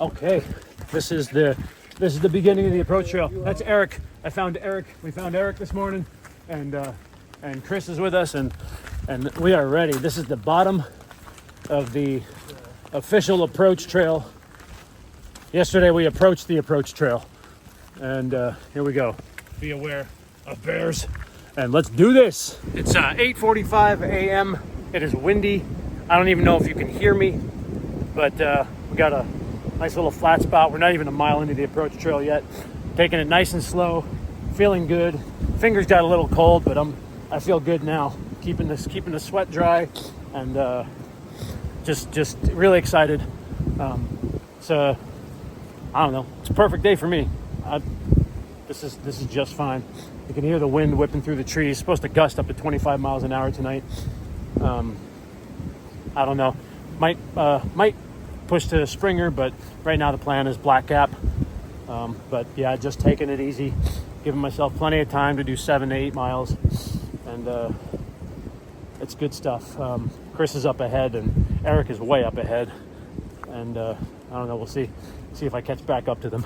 Okay, this is the beginning of the approach trail. That's Eric. We found Eric this morning, and Chris is with us, and we are ready. This is the bottom of the official approach trail. Yesterday we approached the approach trail, and here we go. Be aware of bears, and let's do this. It's 8:45 a.m. It is windy. I don't even know if you can hear me, but we got a nice little flat spot. We're not even a mile into the approach trail yet. Taking it nice and slow, feeling good. Fingers got a little cold, but I feel good now. Keeping the sweat dry, and just really excited. So I don't know. It's a perfect day for me. This is just fine. You can hear the wind whipping through the trees. It's supposed to gust up to 25 miles an hour tonight. I don't know. Might push to Springer, but right now the plan is Black Gap. But yeah, just taking it easy, giving myself plenty of time to do 7 to 8 miles, and it's good stuff. Chris is up ahead, and Eric is way up ahead, and I don't know. We'll see if I catch back up to them.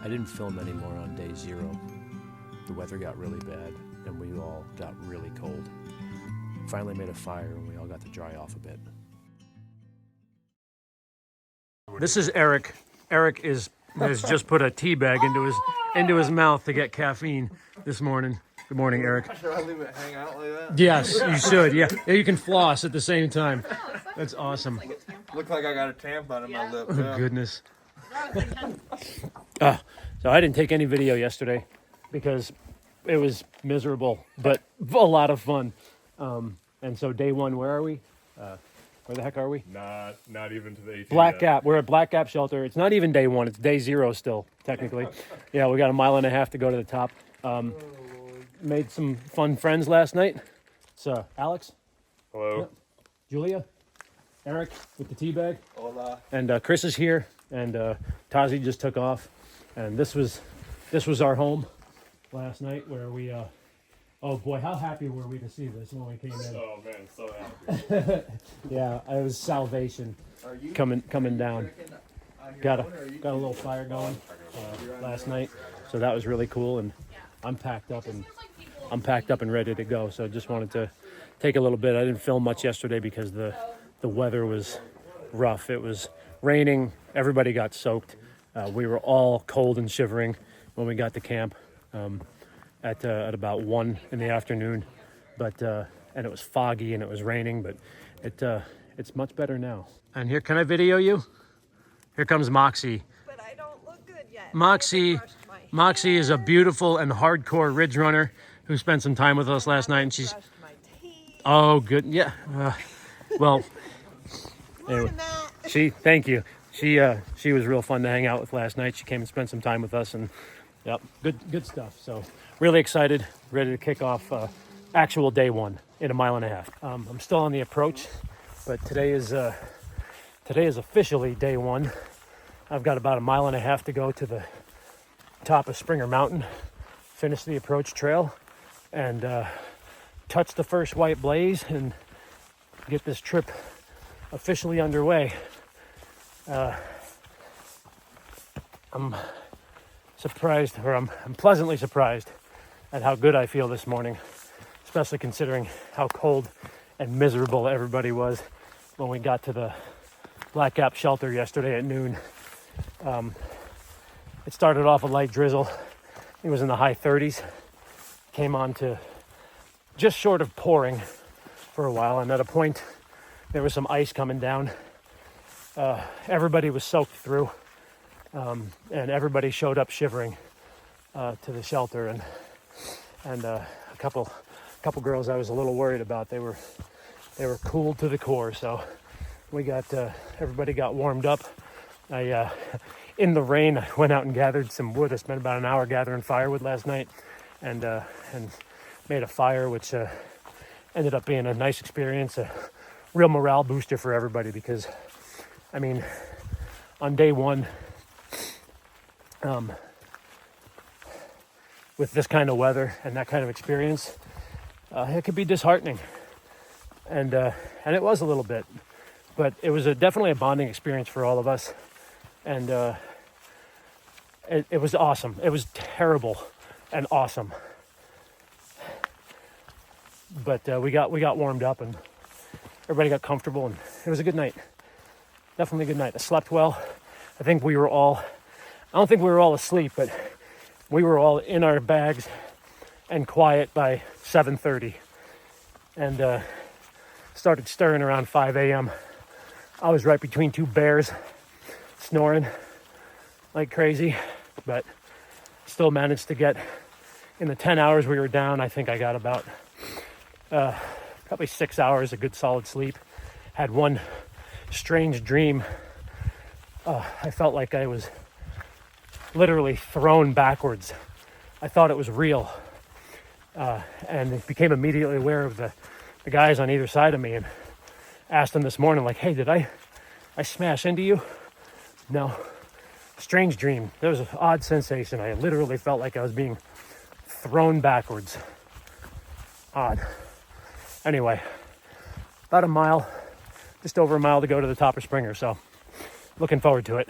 I didn't film anymore on day 0. The weather got really bad and we all got really cold. Finally made a fire and we all got to dry off a bit. This is Eric. Eric has just put a tea bag into his mouth to get caffeine this morning. Good morning, Eric. Should I leave it hang out like that? Yes, you should. Yeah, you can floss at the same time. That's awesome. Look like I got a tampon in my lip. Oh, Yeah. goodness. So I didn't take any video yesterday because it was miserable, but a lot of fun. And so day 1, where are we? Where the heck are we? Not even to the 18. Black Gap. We're at Black Gap Shelter. It's not even day 1. It's day 0 still, technically. Yeah, we got a mile and a half to go to the top. Made some fun friends last night. So Alex. Hello. Yep. Julia. Eric with the tea bag. Hola. And Chris is here. And Tazi just took off. And this was our home last night, where we oh boy, how happy were we to see this when we came in. Oh man, so happy. Yeah, it was salvation coming down. Got a little fire going last night, so that was really cool. And I'm packed up and ready to go. So I just wanted to take a little bit. I didn't film much yesterday because the weather was rough. It was raining. Everybody got soaked. We were all cold and shivering when we got to camp at about 1 in the afternoon, but and it was foggy and it was raining, but it's much better now. And here, can I video you? Here comes Moxie. But I don't look good yet. Moxie is a beautiful and hardcore ridge runner who spent some time with us last night, and she's oh good, yeah. Well, anyway, thank you. She was real fun to hang out with last night. She came and spent some time with us, and yep, good stuff. So really excited, ready to kick off actual day 1 in a mile and a half. I'm still on the approach, but today is officially day 1. I've got about a mile and a half to go to the top of Springer Mountain, finish the approach trail, and touch the first white blaze and get this trip officially underway. I'm surprised, or I'm pleasantly surprised at how good I feel this morning, especially considering how cold and miserable everybody was when we got to the Black Gap Shelter yesterday at noon. It started off a light drizzle. It was in the high 30s. Came on to just short of pouring for a while, and at a point there was some ice coming down. Everybody was soaked through, and everybody showed up shivering to the shelter, and a couple girls I was a little worried about. They were cooled to the core, so we got everybody got warmed up. I in the rain, I went out and gathered some wood. I spent about an hour gathering firewood last night, and made a fire, which ended up being a nice experience, a real morale booster for everybody. Because, I mean, on day one, with this kind of weather and that kind of experience, it could be disheartening, and it was a little bit, but it was definitely a bonding experience for all of us, and it was awesome. It was terrible and awesome, but we got warmed up and everybody got comfortable, and it was a good night. Definitely a good night. I slept well. I don't think we were all asleep, but we were all in our bags and quiet by 7:30, and started stirring around 5 a.m. I was right between two bears, snoring like crazy, but still managed to get, in the 10 hours we were down, I think I got about probably 6 hours of good solid sleep. Had one strange dream. I felt like I was literally thrown backwards. I thought it was real, and became immediately aware of the guys on either side of me, and asked them this morning, like, hey, did I smash into you? No. Strange dream. There was an odd sensation. I literally felt like I was being thrown backwards. Odd. Anyway, about a mile, just over a mile to go to the top of Springer, so looking forward to it.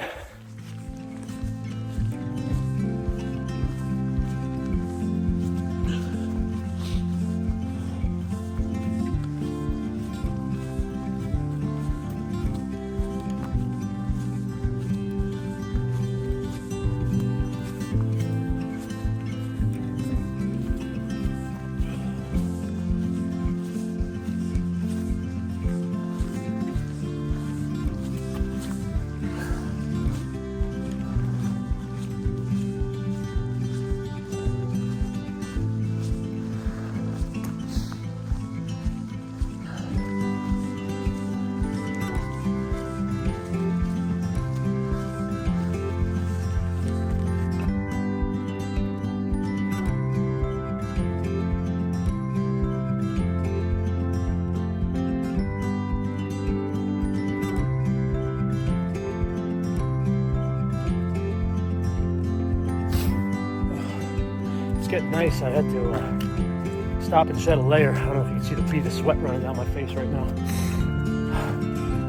Getting nice. I had to stop and shed a layer. I don't know if you can see the bead of sweat running down my face right now.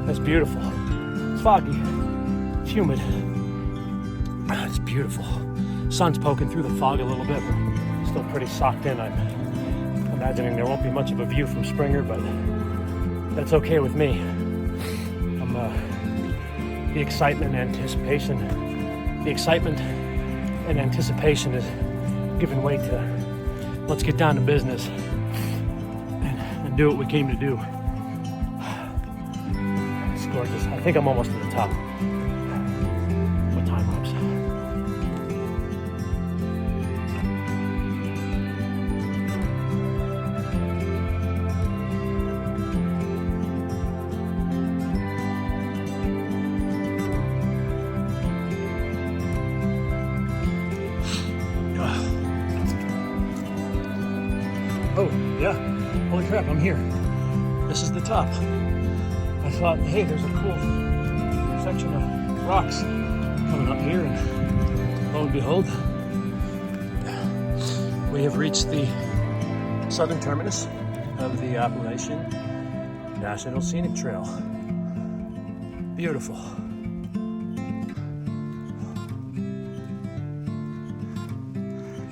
That's beautiful. It's foggy. It's humid. It's beautiful. Sun's poking through the fog a little bit. We're still pretty socked in. I'm imagining there won't be much of a view from Springer, but that's okay with me. The excitement and anticipation. The excitement and anticipation is giving way to let's get down to business and do what we came to do. It's gorgeous. I think I'm almost to the top. What time lapse? Oh, yeah. Holy crap, I'm here. This is the top. I thought, hey, there's a cool section of rocks coming up here, and lo and behold, we have reached the southern terminus of the Appalachian National Scenic Trail. Beautiful.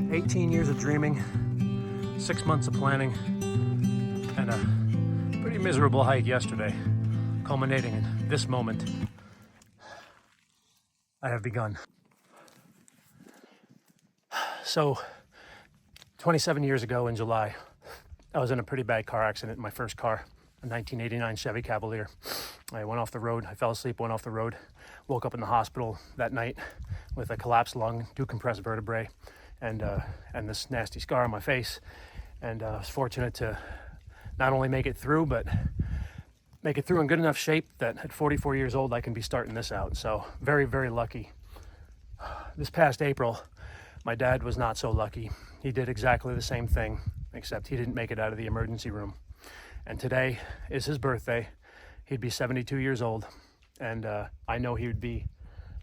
"18 years of dreaming, 6 months of planning, and a pretty miserable hike yesterday, culminating in this moment I have begun. So, 27 years ago in July, I was in a pretty bad car accident in my first car, a 1989 Chevy Cavalier. I went off the road. I fell asleep, went off the road, woke up in the hospital that night with a collapsed lung, 2 compressed vertebrae, and this nasty scar on my face. And I was fortunate to not only make it through, but make it through in good enough shape that at 44 years old, I can be starting this out. So very, very lucky. This past April, my dad was not so lucky. He did exactly the same thing, except he didn't make it out of the emergency room. And today is his birthday. He'd be 72 years old. And I know he would be,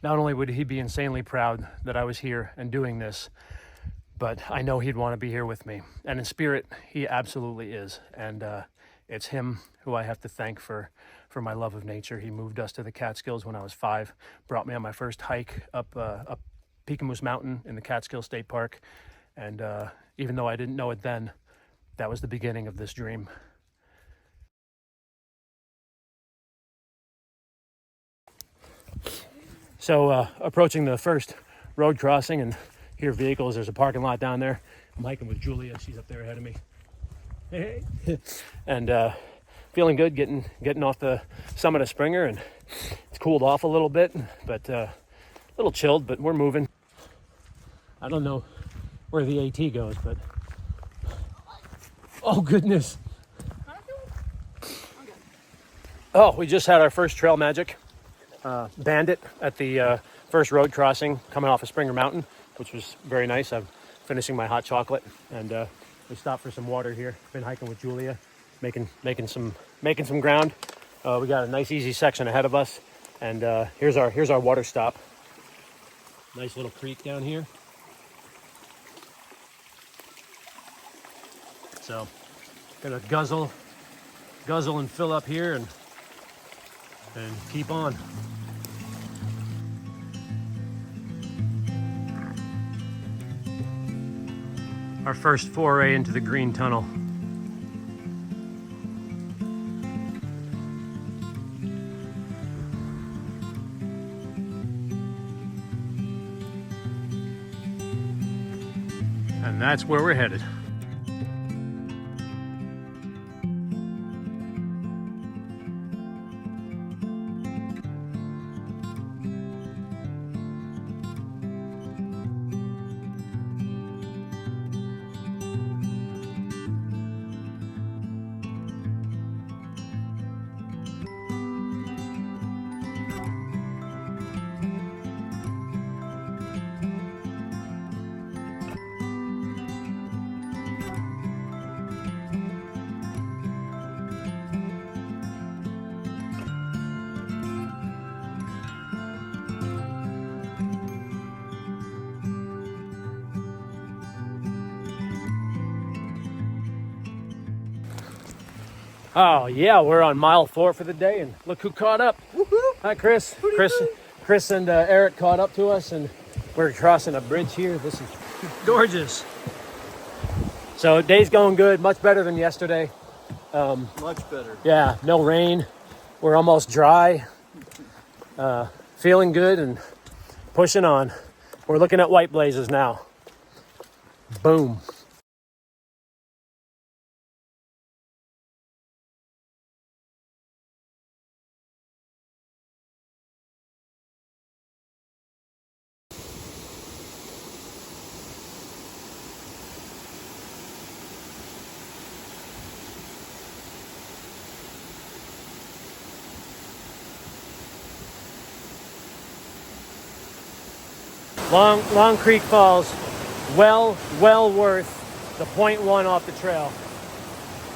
not only would he be insanely proud that I was here and doing this, but I know he'd want to be here with me. And in spirit, he absolutely is. And it's him who I have to thank for my love of nature. He moved us to the Catskills when I was 5, brought me on my first hike up Peakamoose Mountain in the Catskill State Park. And even though I didn't know it then, that was the beginning of this dream. So approaching the first road crossing and hear vehicles. There's a parking lot down there. I'm hiking with Julia. She's up there ahead of me. Hey. And feeling good getting off the summit of Springer, and it's cooled off a little bit, but a little chilled, but we're moving. I don't know where the AT goes, but oh goodness. Oh, we just had our first trail magic. Bandit at the first road crossing coming off of Springer Mountain, which was very nice. I'm finishing my hot chocolate, and we stopped for some water here. Been hiking with Julia, making some ground. We got a nice easy section ahead of us, and here's our water stop. Nice little creek down here. So gonna guzzle and fill up here and keep on. Our first foray into the green tunnel. And that's where we're headed. Oh yeah, we're on mile 4 for the day, and look who caught up. Woo-hoo. Hi, Chris. Chris and Eric caught up to us, and we're crossing a bridge here. This is gorgeous. So day's going good, much better than yesterday. Much better. Yeah, no rain. We're almost dry. Feeling good and pushing on. We're looking at white blazes now. Boom. Long Creek Falls, well worth the 0.1 off the trail.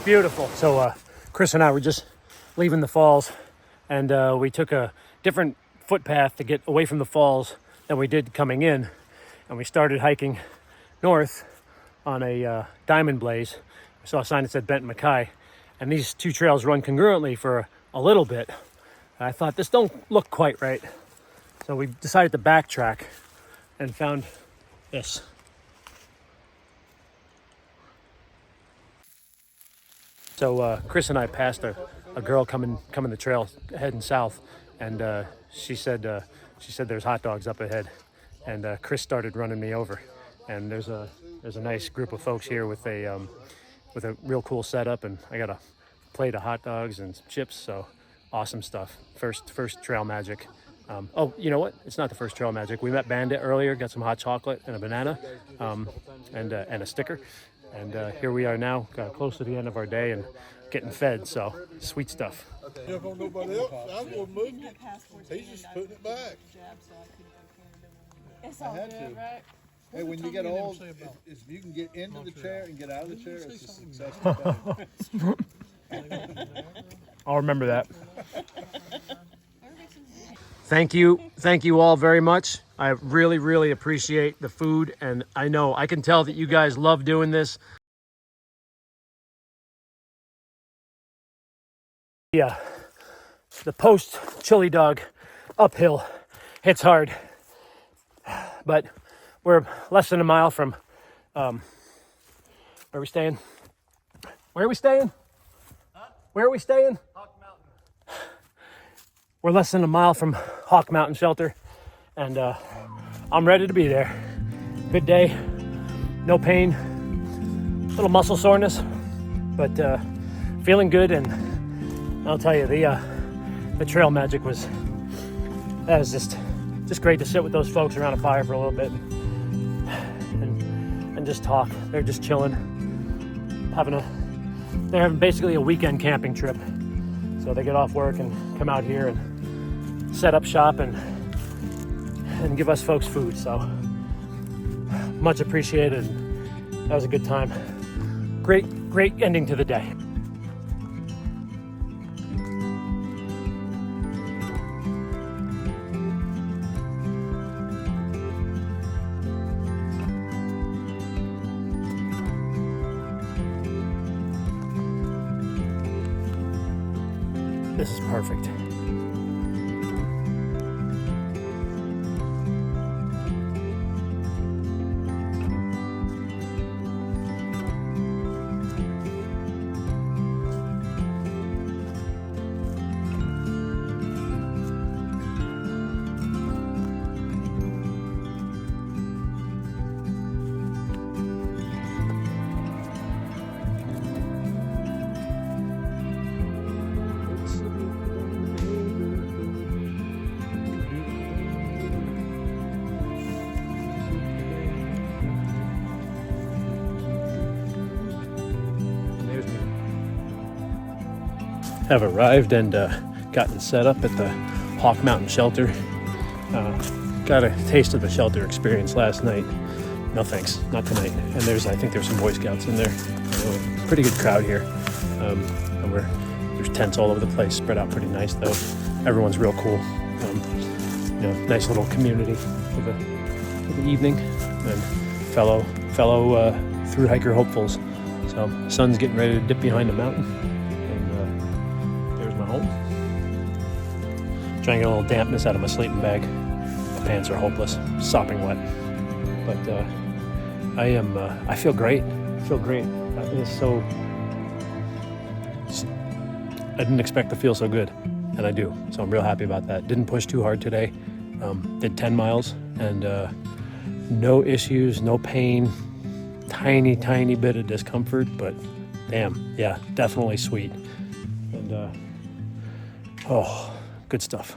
Beautiful. So Chris and I were just leaving the falls, and we took a different footpath to get away from the falls than we did coming in, and we started hiking north on a diamond blaze. We saw a sign that said Benton Mackay, and these two trails run congruently for a little bit. I thought, this don't look quite right, so we decided to backtrack and found this. So Chris and I passed a girl coming the trail heading south, and she said, she said there's hot dogs up ahead, and Chris started running me over. And there's a nice group of folks here with a real cool setup, and I got a plate of hot dogs and chips. So awesome stuff. First trail magic. Oh, you know what? It's not the first trail magic. We met Bandit earlier, got some hot chocolate and a banana, and a sticker. And here we are now, close to the end of our day and getting fed. So sweet stuff. If on nobody else, I was moving it. He's just putting it back. It's all had good, to. right? Hey, when you get old, if you can get into the chair and get out of the chair, it's a successful thing. I'll remember that. Thank you all very much. I really appreciate the food, and I know I can tell that you guys love doing this. Yeah, the post chili dog uphill hits hard, but we're less than a mile from where are we staying? Where are we staying? Where are we staying? We're less than a mile from Hawk Mountain Shelter, and I'm ready to be there. Good day, no pain, little muscle soreness, but feeling good. And I'll tell you, the trail magic was just great to sit with those folks around a fire for a little bit and just talk. They're just chilling, they're having basically a weekend camping trip. So they get off work and come out here and set up shop and give us folks food. So much appreciated. That was a good time. Great ending to the day. This is perfect. Have arrived and gotten set up at the Hawk Mountain Shelter. Got a taste of the shelter experience last night. No thanks, not tonight. And I think there's some Boy Scouts in there. Pretty good crowd here. And there's tents all over the place, spread out pretty nice though. Everyone's real cool. Nice little community for the evening. And fellow through hiker hopefuls. So sun's getting ready to dip behind the mountain. Home. Trying to get a little dampness out of my sleeping bag. My pants are hopeless, sopping wet. But I feel great. I didn't expect to feel so good, and I do. So I'm real happy about that. Didn't push too hard today. Did 10 miles and no issues, no pain. Tiny bit of discomfort, but damn, yeah, definitely sweet. And oh, good stuff.